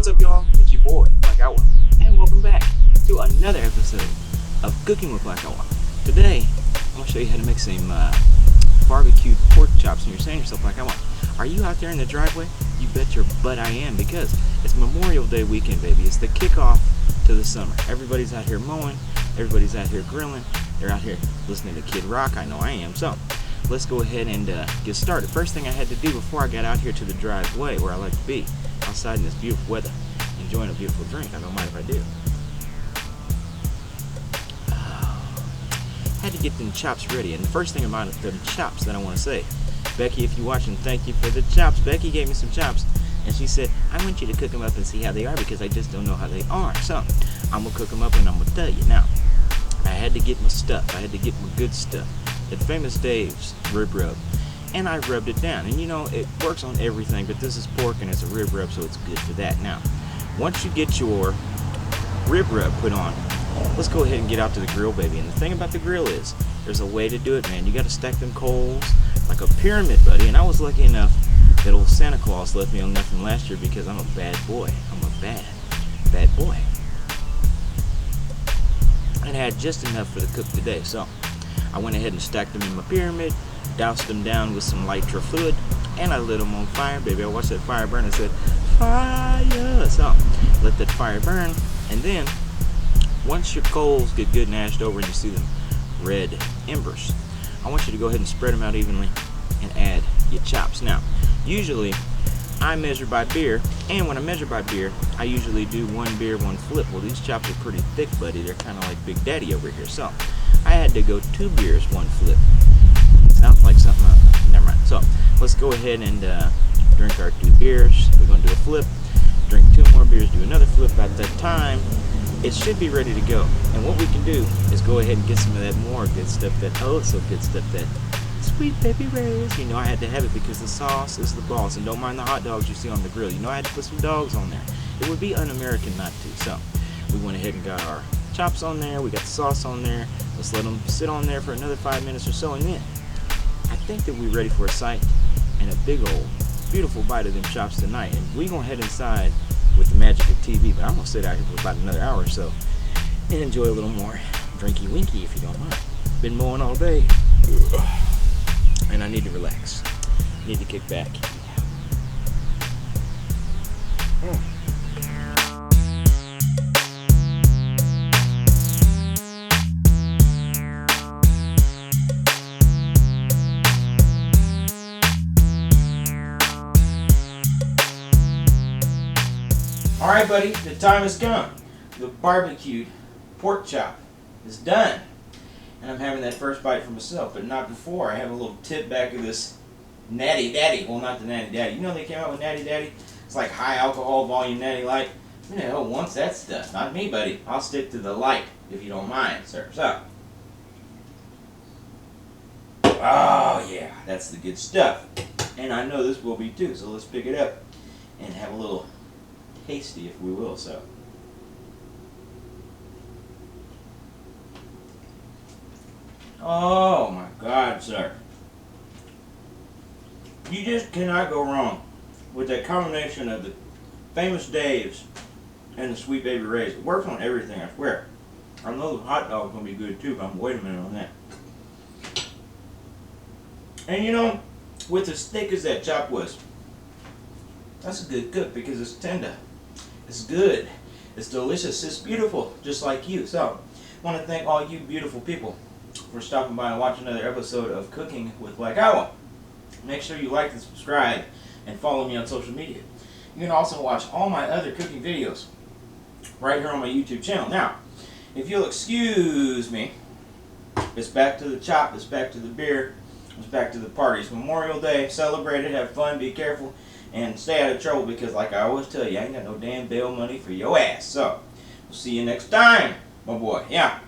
up, y'all? It's your boy, Black Hour, and welcome back to another episode of Cooking with Black Hour. Today, I'm going to show you how to make some barbecued pork chops, and you're saying to yourself, Black Hour, are you out there in the driveway? You bet your butt I am, because it's Memorial Day weekend, baby. It's the kickoff to the summer. Everybody's out here mowing, everybody's out here grilling, they're out here listening to Kid Rock. I know I am. So let's go ahead and get started. First thing I had to do before I got out here to the driveway where I like to be, outside in this beautiful weather, enjoying a beautiful drink. I don't mind if I do. Had to get them chops ready, and the first thing about them chops that I want to say, Becky, if you're watching, thank you for the chops. Becky gave me some chops, and she said, I want you to cook them up and see how they are, because I just don't know how they are. So I'm gonna cook them up, and I'm gonna tell you. Now, I had to get my stuff. I had to get my good stuff at Famous Dave's rib rub, and I rubbed it down. And you know, it works on everything, but this is pork and it's a rib rub, so it's good for that. Now, once you get your rib rub put on, let's go ahead and get out to the grill, baby. And the thing about the grill is, there's a way to do it, man. You got to stack them coals like a pyramid, buddy. And I was lucky enough that old Santa Claus left me on enough from last year, because I'm a bad boy. I'm a bad boy. And I had just enough for the cook today, so I went ahead and stacked them in my pyramid, doused them down with some nitro fluid, and I lit them on fire, baby. I watched that fire burn and said, fire! So, let that fire burn, and then, once your coals get good and ashed over and you see them red embers, I want you to go ahead and spread them out evenly and add your chops. Now, usually, I measure by beer, and when I measure by beer, I usually do one beer, one flip. Well, these chops are pretty thick, buddy. They're kind of like Big Daddy over here, so I had to go 2 beers, 1 flip. Sounds like something, never mind. So, let's go ahead and drink our 2 beers. We're going to do a flip, drink 2 more beers, do another flip. At that time, it should be ready to go. And what we can do is go ahead and get some of that more good stuff, that oh so good stuff, that sweet baby rays. You know, I had to have it because the sauce is the boss. And don't mind the hot dogs you see on the grill. You know, I had to put some dogs on there. It would be un-American not to. So, we went ahead and got our chops on there. We got the sauce on there. Let's let them sit on there for another 5 minutes or so, and then I think that we're ready for a sight and a big old beautiful bite of them chops tonight. And we're gonna head inside with the magic of TV, but I'm gonna sit out here for about another hour or so and enjoy a little more drinky winky, if you don't mind. Been mowing all day, and I need to relax. Need to kick back. Alright, buddy, the time has come. The barbecued pork chop is done. And I'm having that first bite for myself, but not before I have a little tip back of this Natty Daddy. Well, not the Natty Daddy. You know they came out with Natty Daddy? It's like high alcohol volume Natty Light. Who the hell wants that stuff? Not me, buddy. I'll stick to the light, if you don't mind, sir. So. Oh, yeah, that's the good stuff. And I know this will be too, so let's pick it up and have a little tasty, if we will. So, oh my God, sir, you just cannot go wrong with that combination of the Famous Dave's and the Sweet Baby Ray's. It works on everything, I swear. I know the hot dog's gonna be good too, but I'm waiting a minute on that. And you know, with as thick as that chop was, that's a good cook because it's tender. It's good. It's delicious. It's beautiful, just like you. So, I want to thank all you beautiful people for stopping by and watching another episode of Cooking with Black Hour. Make sure you like and subscribe and follow me on social media. You can also watch all my other cooking videos right here on my YouTube channel. Now, if you'll excuse me, it's back to the chop, it's back to the beer, it's back to the parties. Memorial Day, celebrate it, have fun, be careful, and stay out of trouble, because like I always tell you, I ain't got no damn bail money for your ass. So, we'll see you next time, my boy. Yeah.